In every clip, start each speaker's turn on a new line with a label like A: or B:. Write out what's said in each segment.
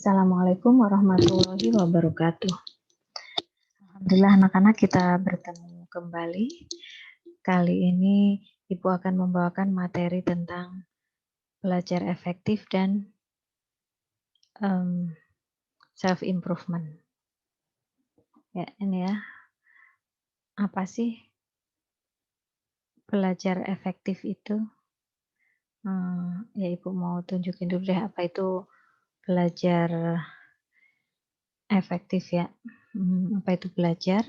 A: Assalamualaikum warahmatullahi wabarakatuh. Alhamdulillah anak-anak kita bertemu kembali. Kali ini Ibu akan membawakan materi tentang belajar efektif dan self-improvement. Ya, ini ya. Apa sih belajar efektif itu? Ya Ibu mau tunjukin dulu deh apa itu belajar efektif ya. Apa itu belajar?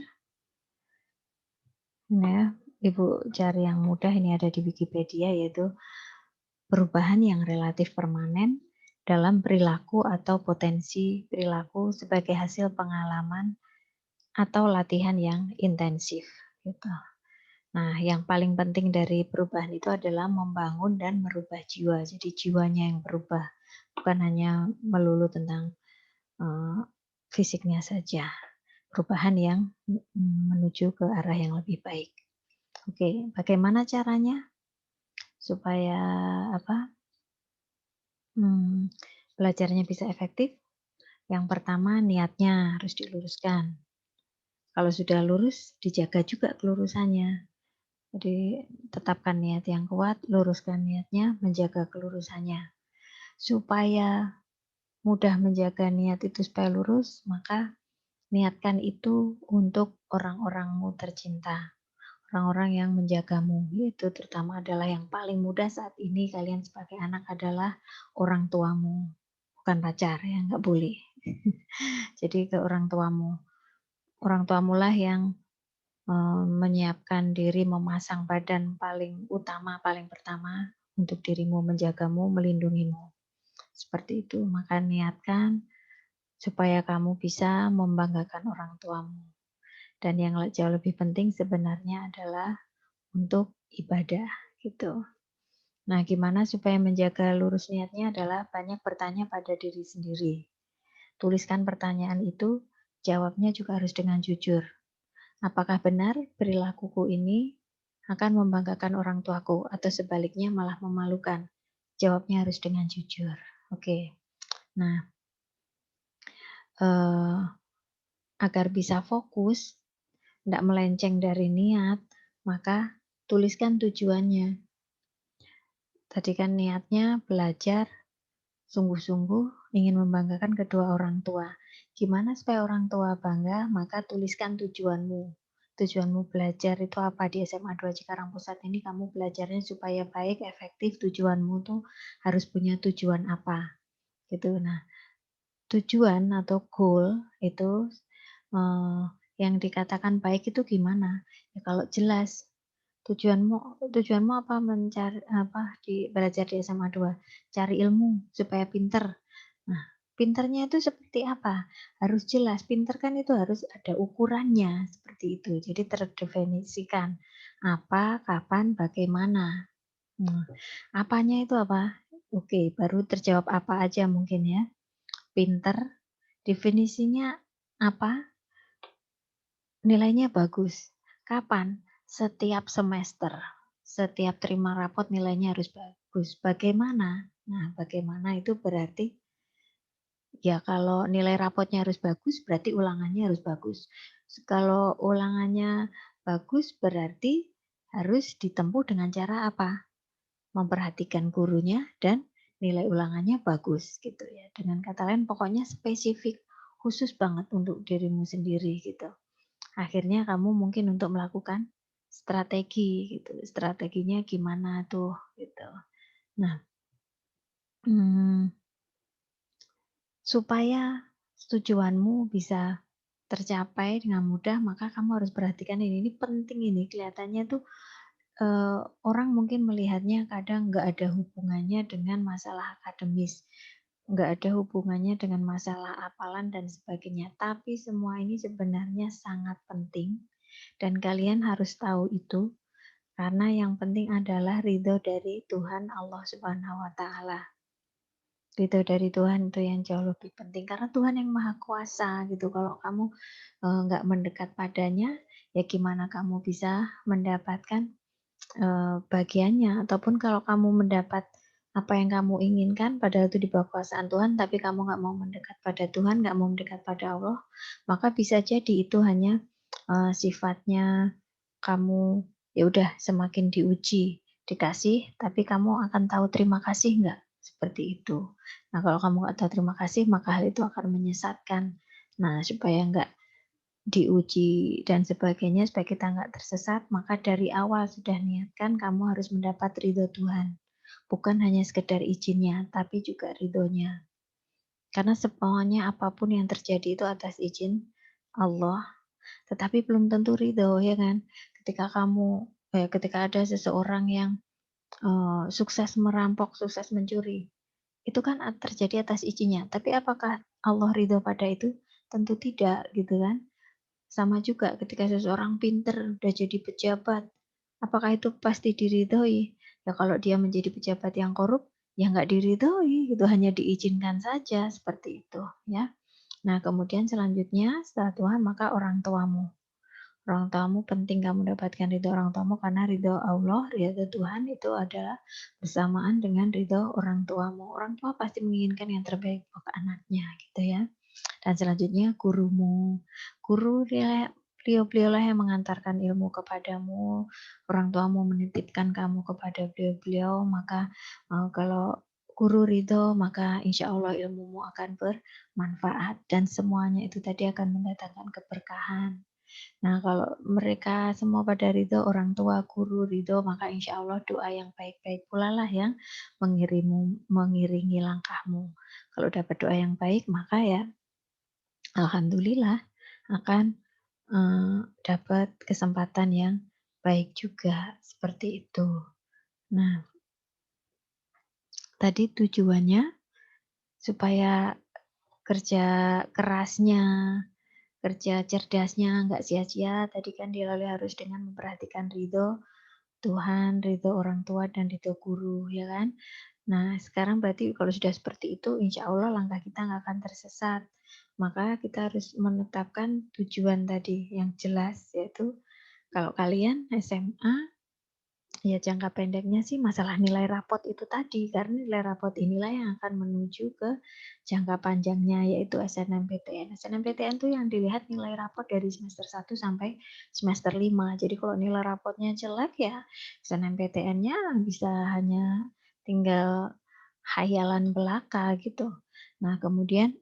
A: Ini ya, Ibu cari yang mudah, ini ada di Wikipedia, yaitu perubahan yang relatif permanen dalam perilaku atau potensi perilaku sebagai hasil pengalaman atau latihan yang intensif. Gitu. Nah, yang paling penting dari perubahan itu adalah membangun dan merubah jiwa. Jadi jiwanya yang berubah, bukan hanya melulu tentang fisiknya saja. Perubahan yang menuju ke arah yang lebih baik. Oke, bagaimana caranya supaya belajarnya bisa efektif? Yang pertama, niatnya harus diluruskan. Kalau sudah lurus, dijaga juga kelurusannya. Jadi tetapkan niat yang kuat, luruskan niatnya, menjaga kelurusannya. Supaya mudah menjaga niat itu supaya lurus, maka niatkan itu untuk orang-orangmu tercinta. Orang-orang yang menjagamu, yaitu terutama adalah yang paling mudah saat ini kalian sebagai anak adalah orang tuamu, bukan pacar ya, nggak boleh. Jadi ke orang tuamu lah yang menyiapkan diri, memasang badan paling utama, paling pertama untuk dirimu, menjagamu, melindungimu. Seperti itu, maka niatkan supaya kamu bisa membanggakan orang tuamu. Dan yang jauh lebih penting sebenarnya adalah untuk ibadah gitu. Nah, gimana supaya menjaga lurus niatnya adalah banyak bertanya pada diri sendiri. Tuliskan pertanyaan itu, jawabnya juga harus dengan jujur. Apakah benar perilakuku ini akan membanggakan orang tuaku atau sebaliknya malah memalukan? Jawabnya harus dengan jujur. Oke. Nah, agar bisa fokus, tidak melenceng dari niat, maka tuliskan tujuannya. Tadi kan niatnya belajar sungguh-sungguh ingin membanggakan kedua orang tua. Gimana supaya orang tua bangga? Maka tuliskan tujuanmu. Tujuanmu belajar itu apa? Di SMA 2 Cikarang Pusat ini kamu belajarnya supaya baik, efektif. Tujuanmu tuh harus punya tujuan apa? Gitu. Nah, tujuan atau goal itu yang dikatakan baik itu gimana? Ya, kalau jelas tujuanmu apa belajar di SMA 2? Cari ilmu supaya pinter. Nah, pinternya itu seperti apa? Harus jelas. Pinter kan itu harus ada ukurannya seperti itu. Jadi terdefinisikan apa, kapan, bagaimana. Apanya itu apa? Oke, baru terjawab apa aja mungkin ya. Pinter, definisinya apa? Nilainya bagus. Kapan? Setiap semester. Setiap terima rapot nilainya harus bagus. Bagaimana? Nah, bagaimana itu berarti ya kalau nilai rapotnya harus bagus, berarti ulangannya harus bagus. Kalau ulangannya bagus, berarti harus ditempuh dengan cara apa? Memperhatikan gurunya dan nilai ulangannya bagus gitu ya. Dengan kata lain pokoknya spesifik, khusus banget untuk dirimu sendiri gitu. Akhirnya kamu mungkin untuk melakukan strategi gitu. Strateginya gimana tuh gitu. Nah, supaya tujuanmu bisa tercapai dengan mudah, maka kamu harus perhatikan ini penting ini. Kelihatannya tuh orang mungkin melihatnya kadang nggak ada hubungannya dengan masalah akademis, nggak ada hubungannya dengan masalah hafalan dan sebagainya. Tapi semua ini sebenarnya sangat penting dan kalian harus tahu itu karena yang penting adalah ridho dari Tuhan Allah Subhanahu wa Ta'ala. Ridho dari Tuhan itu yang jauh lebih penting karena Tuhan yang maha kuasa gitu. Kalau kamu nggak mendekat padanya, ya gimana kamu bisa mendapatkan bagiannya, ataupun kalau kamu mendapat apa yang kamu inginkan padahal itu di bawah kuasaan Tuhan, tapi kamu nggak mau mendekat pada Tuhan, nggak mau mendekat pada Allah, maka bisa jadi itu hanya sifatnya kamu ya udah semakin diuji, dikasih, tapi kamu akan tahu terima kasih nggak? Seperti itu. Nah, kalau kamu nggak tahu terima kasih, maka hal itu akan menyesatkan. Nah, supaya nggak diuji dan sebagainya, supaya kita nggak tersesat, maka dari awal sudah niatkan kamu harus mendapat ridho Tuhan. Bukan hanya sekedar izinnya, tapi juga ridhonya. Karena semuanya apapun yang terjadi itu atas izin Allah, tetapi belum tentu ridho, ya kan? Ketika ada seseorang yang sukses merampok, sukses mencuri, itu kan terjadi atas izinnya. Tapi apakah Allah ridho pada itu? Tentu tidak, gitu kan? Sama juga ketika seseorang pinter, udah jadi pejabat, apakah itu pasti diridhoi? Ya kalau dia menjadi pejabat yang korup, ya nggak diridhoi, itu hanya diizinkan saja, seperti itu, ya. Nah, kemudian selanjutnya setelah Tuhan, maka orang tuamu. Orang tuamu penting kamu dapatkan ridho orang tuamu, karena ridho Allah, ridho Tuhan itu adalah bersamaan dengan ridho orang tuamu. Orang tua pasti menginginkan yang terbaik untuk anaknya, gitu ya. Dan selanjutnya gurumu. Guru beliau-beliaulah yang mengantarkan ilmu kepadamu, orang tuamu menitipkan kamu kepada beliau-beliau, maka kalau guru ridho, maka insya Allah ilmumu akan bermanfaat dan semuanya itu tadi akan mendatangkan keberkahan. Nah, kalau mereka semua pada ridho, orang tua, guru ridho, maka insya Allah doa yang baik-baik pula lah yang mengiringi langkahmu. Kalau dapat doa yang baik, maka ya alhamdulillah akan dapat kesempatan yang baik juga, seperti itu. Nah, tadi tujuannya supaya kerja kerasnya, kerja cerdasnya nggak sia-sia, tadi kan dilalui harus dengan memperhatikan ridho Tuhan, ridho orang tua, dan ridho guru, ya kan? Nah, sekarang berarti kalau sudah seperti itu, insya Allah langkah kita nggak akan tersesat. Maka kita harus menetapkan tujuan tadi yang jelas, yaitu kalau kalian SMA, ya jangka pendeknya sih masalah nilai rapot itu tadi, karena nilai rapot inilah yang akan menuju ke jangka panjangnya, yaitu SNMPTN. SNMPTN itu yang dilihat nilai rapot dari semester 1 sampai semester 5. Jadi kalau nilai rapotnya jelek ya SNMPTN-nya bisa hanya tinggal hayalan belaka gitu. Nah, kemudian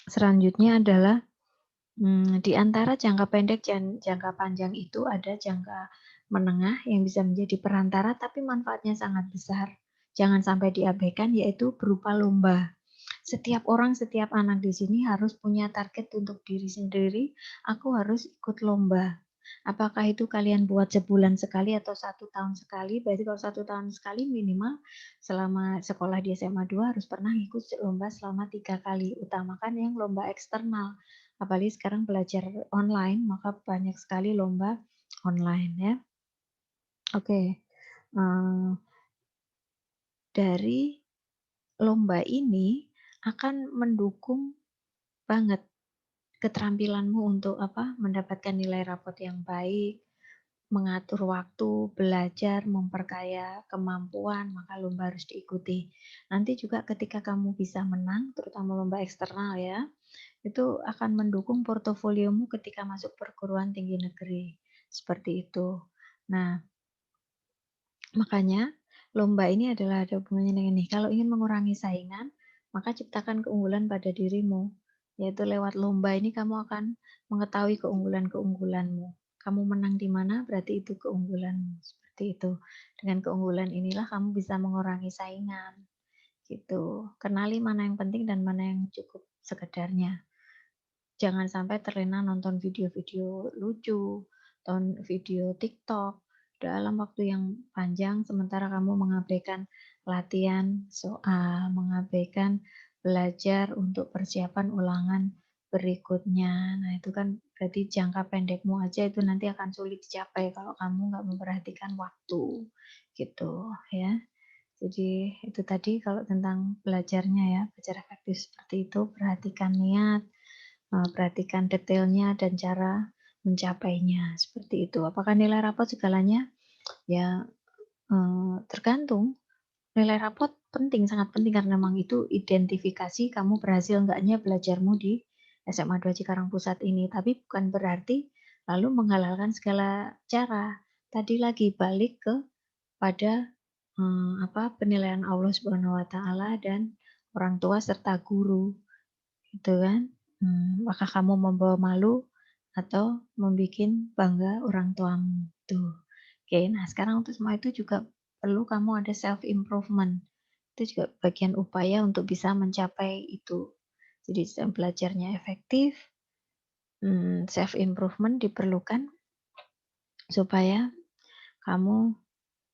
A: selanjutnya adalah di antara jangka pendek dan jangka panjang itu ada jangka menengah yang bisa menjadi perantara tapi manfaatnya sangat besar. Jangan sampai diabaikan, yaitu berupa lomba. Setiap orang, setiap anak di sini harus punya target untuk diri sendiri. Aku harus ikut lomba. Apakah itu kalian buat sebulan sekali atau 1 tahun sekali? Berarti kalau 1 tahun sekali minimal selama sekolah di SMA 2 harus pernah ikut lomba selama 3 kali. Utamakan yang lomba eksternal. Apalagi sekarang belajar online, maka banyak sekali lomba online ya. Oke, dari lomba ini akan mendukung banget keterampilanmu untuk mendapatkan nilai rapot yang baik, mengatur waktu, belajar, memperkaya kemampuan, maka lomba harus diikuti. Nanti juga ketika kamu bisa menang, terutama lomba eksternal ya, itu akan mendukung portofoliomu ketika masuk perguruan tinggi negeri. Seperti itu. Nah, makanya lomba ini adalah ada hubungannya dengan ini. Kalau ingin mengurangi saingan, maka ciptakan keunggulan pada dirimu. Yaitu lewat lomba ini kamu akan mengetahui keunggulan-keunggulanmu. Kamu menang di mana, berarti itu keunggulanmu. Seperti itu. Dengan keunggulan inilah kamu bisa mengurangi saingan. Gitu. Kenali mana yang penting dan mana yang cukup sekedarnya. Jangan sampai terlena nonton video-video lucu, nonton video TikTok dalam waktu yang panjang, sementara kamu mengabaikan latihan soal, mengabaikan belajar untuk persiapan ulangan berikutnya. Nah, itu kan berarti jangka pendekmu aja itu nanti akan sulit dicapai kalau kamu nggak memperhatikan waktu, gitu ya. Jadi itu tadi kalau tentang belajarnya ya, belajar efektif seperti itu, perhatikan niat, perhatikan detailnya dan cara mencapainya, seperti itu. Apakah nilai rapot segalanya? Ya, tergantung. Nilai rapot penting, sangat penting karena memang itu identifikasi kamu berhasil enggaknya belajarmu di SMA 2 Cikarang Pusat ini. Tapi bukan berarti lalu menghalalkan segala cara. Tadi lagi balik pada penilaian Allah Subhanahu wa taala dan orang tua serta guru, gitu kan. Apakah kamu membawa malu atau membuat bangga orang tuamu, tuh. Oke, nah sekarang untuk semua itu juga perlu kamu ada self improvement. Itu juga bagian upaya untuk bisa mencapai itu. Jadi belajarnya efektif, self improvement diperlukan supaya kamu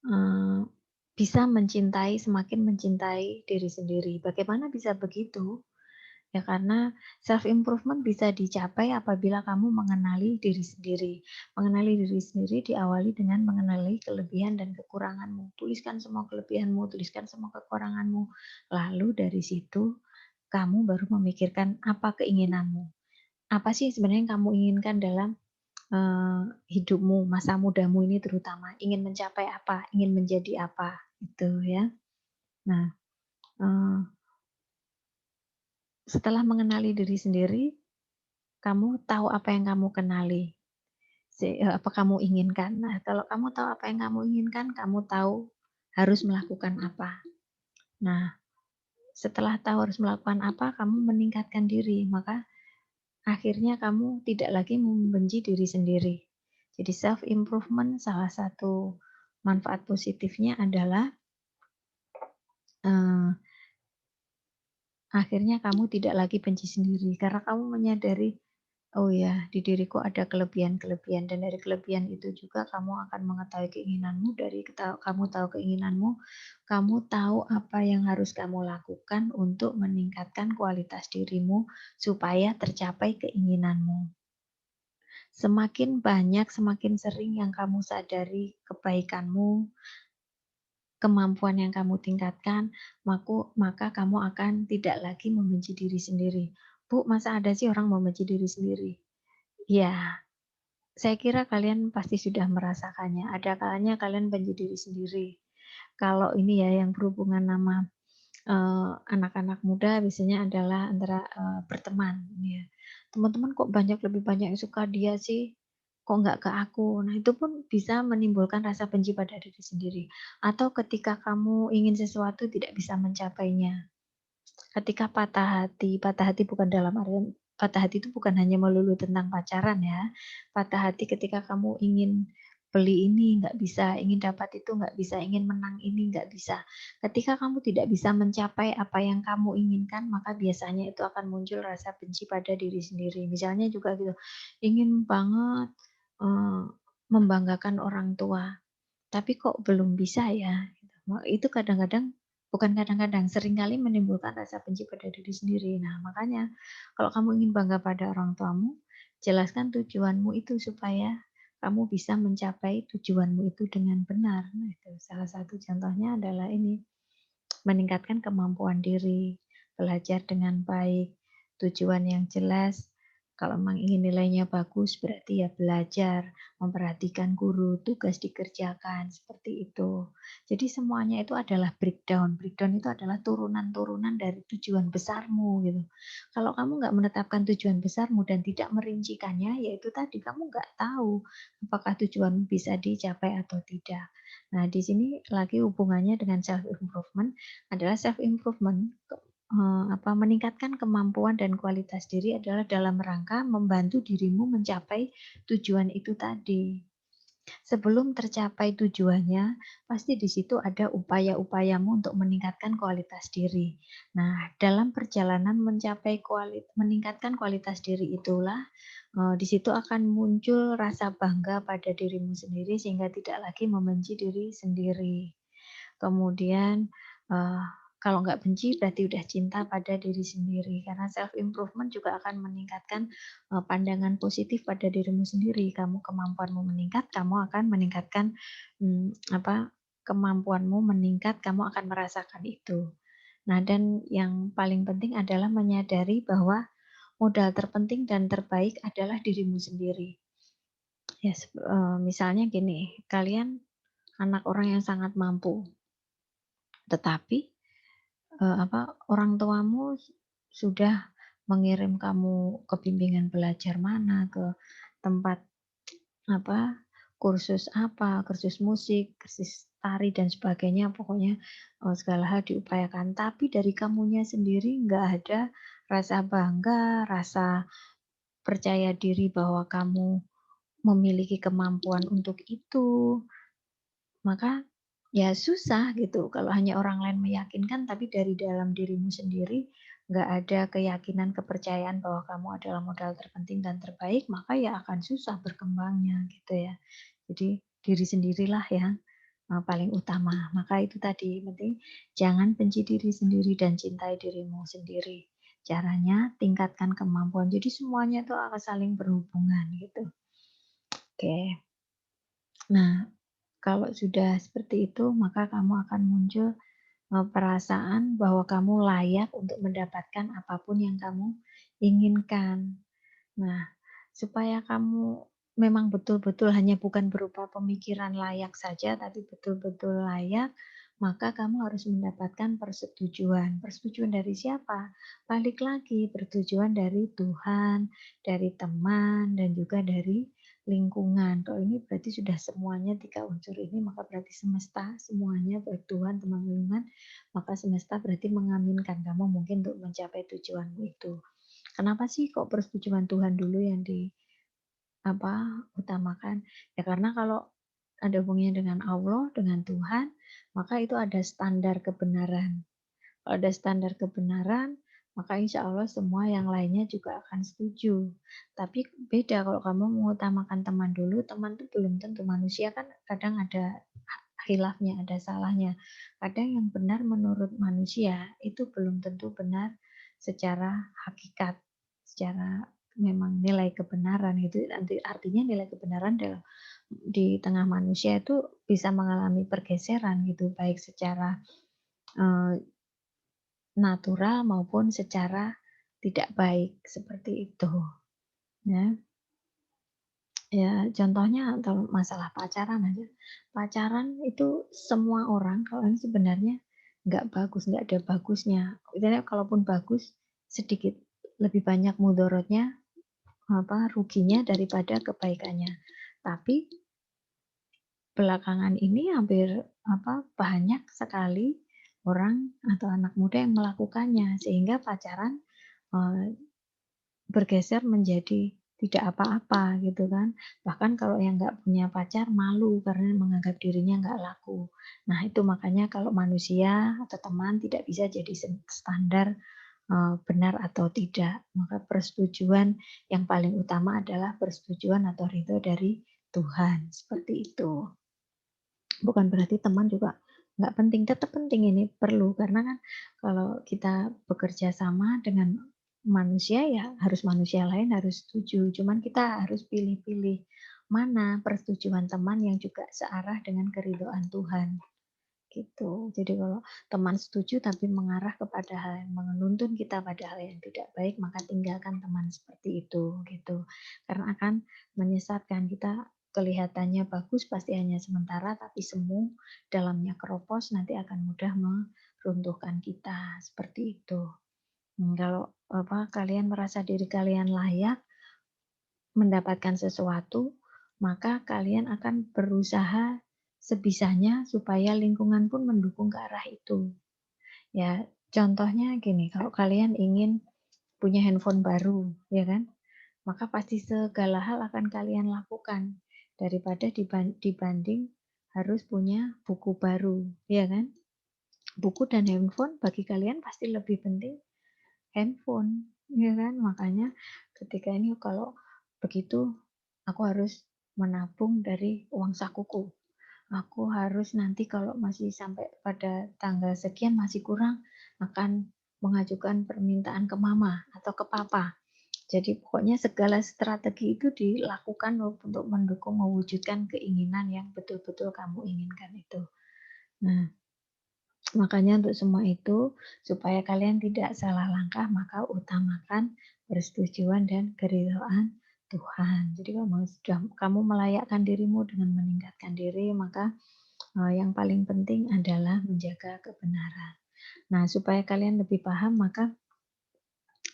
A: Eee, bisa semakin mencintai diri sendiri. Bagaimana bisa begitu? Ya karena self improvement bisa dicapai apabila kamu mengenali diri sendiri. Mengenali diri sendiri diawali dengan mengenali kelebihan dan kekuranganmu. Tuliskan semua kelebihanmu, tuliskan semua kekuranganmu. Lalu dari situ kamu baru memikirkan apa keinginanmu. Apa sih sebenarnya yang kamu inginkan dalam hidupmu, masa mudamu ini terutama, ingin mencapai apa, ingin menjadi apa, gitu ya. Nah, eee, setelah mengenali diri sendiri, kamu tahu apa yang kamu kenali, apa kamu inginkan. Nah, kalau kamu tahu apa yang kamu inginkan, kamu tahu harus melakukan apa. Nah, setelah tahu harus melakukan apa, kamu meningkatkan diri, maka akhirnya kamu tidak lagi membenci diri sendiri. Jadi self improvement salah satu manfaat positifnya adalah eee, akhirnya kamu tidak lagi benci sendiri karena kamu menyadari, "Oh ya, di diriku ada kelebihan-kelebihan," dan dari kelebihan itu juga kamu akan mengetahui keinginanmu, kamu tahu keinginanmu, kamu tahu apa yang harus kamu lakukan untuk meningkatkan kualitas dirimu supaya tercapai keinginanmu. Semakin banyak, semakin sering yang kamu sadari kebaikanmu, kemampuan yang kamu tingkatkan, maka kamu akan tidak lagi membenci diri sendiri. Bu, masa ada sih orang membenci diri sendiri? Ya, saya kira kalian pasti sudah merasakannya. Ada kalanya kalian benci diri sendiri. Kalau ini ya yang berhubungan sama anak-anak muda biasanya adalah antara berteman, ya. Teman-teman kok lebih banyak yang suka dia sih, kok nggak ke aku? Nah, itu pun bisa menimbulkan rasa benci pada diri sendiri. Atau ketika kamu ingin sesuatu tidak bisa mencapainya. Ketika patah hati bukan dalam artian patah hati itu bukan hanya melulu tentang pacaran ya. Patah hati ketika kamu ingin beli ini nggak bisa, ingin dapat itu nggak bisa, ingin menang ini nggak bisa. Ketika kamu tidak bisa mencapai apa yang kamu inginkan, maka biasanya itu akan muncul rasa benci pada diri sendiri. Misalnya juga gitu, ingin banget membanggakan orang tua, tapi kok belum bisa ya, gitu. Itu kadang-kadang, seringkali menimbulkan rasa benci pada diri sendiri. Nah, makanya kalau kamu ingin bangga pada orang tuamu, jelaskan tujuanmu itu supaya kamu bisa mencapai tujuanmu itu dengan benar. Nah, itu salah satu contohnya adalah ini, meningkatkan kemampuan diri, belajar dengan baik, tujuan yang jelas. Kalau memang ingin nilainya bagus, berarti ya belajar, memperhatikan guru, tugas dikerjakan, seperti itu. Jadi semuanya itu adalah breakdown. Breakdown itu adalah turunan-turunan dari tujuan besarmu gitu. Kalau kamu nggak menetapkan tujuan besarmu dan tidak merincikannya, yaitu tadi kamu nggak tahu apakah tujuan bisa dicapai atau tidak. Nah, di sini lagi hubungannya dengan self improvement adalah self improvement meningkatkan kemampuan dan kualitas diri adalah dalam rangka membantu dirimu mencapai tujuan itu tadi. Sebelum tercapai tujuannya, pasti di situ ada upaya-upayamu untuk meningkatkan kualitas diri. Nah, dalam perjalanan meningkatkan kualitas diri itulah, di situ akan muncul rasa bangga pada dirimu sendiri sehingga tidak lagi membenci diri sendiri. Kemudian, eee, kalau nggak benci berarti udah cinta pada diri sendiri, karena self improvement juga akan meningkatkan, pandangan positif pada dirimu sendiri. Kemampuanmu meningkat, kamu akan meningkatkan, kemampuanmu meningkat, kamu akan merasakan itu. Nah, dan yang paling penting adalah menyadari bahwa modal terpenting dan terbaik adalah dirimu sendiri. Ya, misalnya gini, kalian anak orang yang sangat mampu. Tetapi, orang tuamu sudah mengirim kamu ke bimbingan belajar mana, ke tempat apa, kursus musik, kursus tari dan sebagainya, pokoknya, segala hal diupayakan. Tapi dari kamunya sendiri nggak ada rasa bangga, rasa percaya diri bahwa kamu memiliki kemampuan untuk itu, maka ya susah gitu kalau hanya orang lain meyakinkan tapi dari dalam dirimu sendiri nggak ada keyakinan, kepercayaan bahwa kamu adalah modal terpenting dan terbaik, maka ya akan susah berkembangnya gitu ya. Jadi diri sendirilah yang paling utama. Maka itu tadi penting jangan benci diri sendiri dan cintai dirimu sendiri. Caranya tingkatkan kemampuan. Jadi semuanya itu akan saling berhubungan gitu. Oke. Nah, kalau sudah seperti itu, maka kamu akan muncul perasaan bahwa kamu layak untuk mendapatkan apapun yang kamu inginkan. Nah, supaya kamu memang betul-betul hanya bukan berupa pemikiran layak saja, tapi betul-betul layak, maka kamu harus mendapatkan persetujuan. Persetujuan dari siapa? Balik lagi, persetujuan dari Tuhan, dari teman, dan juga dari lingkungan. Kalau ini berarti sudah semuanya 3 unsur ini, maka berarti semesta semuanya, baik Tuhan, teman, lingkungan, maka semesta berarti mengaminkan kamu mungkin untuk mencapai tujuanmu itu. Kenapa sih kok persetujuan Tuhan dulu yang utamakan? Ya karena kalau ada hubungannya dengan Allah, dengan Tuhan, maka itu ada standar kebenaran. Kalau ada standar kebenaran, maka insya Allah semua yang lainnya juga akan setuju. Tapi beda kalau kamu mengutamakan teman dulu, teman itu belum tentu, manusia kan kadang ada khilafnya, ada salahnya. Kadang yang benar menurut manusia itu belum tentu benar secara hakikat, secara memang nilai kebenaran itu artinya nilai kebenaran dalam di tengah manusia itu bisa mengalami pergeseran gitu, baik secara eh, natural maupun secara tidak baik seperti itu. Ya, ya contohnya kalau masalah pacaran aja. Pacaran itu semua orang kalau ini sebenarnya nggak bagus, nggak ada bagusnya. Jadi kalaupun bagus sedikit lebih banyak mudorotnya ruginya daripada kebaikannya. Tapi belakangan ini hampir banyak sekali orang atau anak muda yang melakukannya sehingga pacaran eh, bergeser menjadi tidak apa-apa gitu kan. Bahkan kalau yang nggak punya pacar malu karena menganggap dirinya nggak laku. Nah itu makanya kalau manusia atau teman tidak bisa jadi standar benar atau tidak. Maka persetujuan yang paling utama adalah persetujuan atau ridho dari Tuhan. Seperti itu. Bukan berarti teman juga nggak penting, tetap penting ini perlu karena kan kalau kita bekerja sama dengan manusia ya harus manusia lain harus setuju. Cuman kita harus pilih-pilih mana persetujuan teman yang juga searah dengan keridhaan Tuhan gitu. Jadi kalau teman setuju tapi mengarah kepada hal yang menuntun kita pada hal yang tidak baik, maka tinggalkan teman seperti itu gitu. Karena akan menyesatkan kita kelihatannya bagus pasti hanya sementara tapi semu dalamnya keropos nanti akan mudah meruntuhkan kita seperti itu. Kalau kalian merasa diri kalian layak mendapatkan sesuatu, maka kalian akan berusaha sebisanya supaya lingkungan pun mendukung ke arah itu. Ya, contohnya gini, kalau kalian ingin punya handphone baru, ya kan? Maka pasti segala hal akan kalian lakukan daripada dibanding harus punya buku baru, ya kan? Buku dan handphone bagi kalian pasti lebih penting handphone, ya kan? Makanya ketika ini kalau begitu aku harus menabung dari uang sakuku. Aku harus nanti kalau masih sampai pada tanggal sekian masih kurang akan mengajukan permintaan ke mama atau ke papa. Jadi pokoknya segala strategi itu dilakukan untuk mendukung mewujudkan keinginan yang betul-betul kamu inginkan itu. Nah, makanya untuk semua itu, supaya kalian tidak salah langkah, maka utamakan persetujuan dan keridhaan Tuhan. Jadi kalau sudah kamu melayakkan dirimu dengan meningkatkan diri, maka yang paling penting adalah menjaga kebenaran. Nah, supaya kalian lebih paham, maka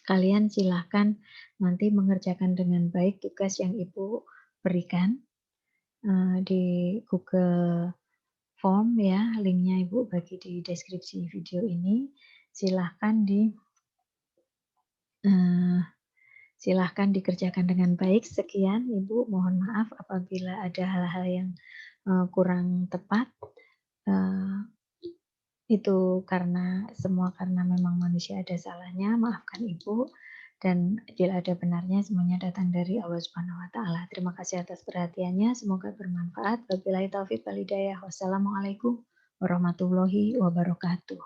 A: kalian silahkan nanti mengerjakan dengan baik tugas yang Ibu berikan, di Google Form ya, linknya Ibu bagi di deskripsi video ini. Silahkan eee, silahkan dikerjakan dengan baik. Sekian Ibu, mohon maaf apabila ada hal-hal yang, kurang tepat, eee itu semua karena memang manusia ada salahnya, maafkan Ibu, dan bila ada benarnya semuanya datang dari Allah Subhanahu wa taala. Terima kasih atas perhatiannya, semoga bermanfaat. Wabillahi taufik wal hidayah. Wassalamualaikum warahmatullahi wabarakatuh.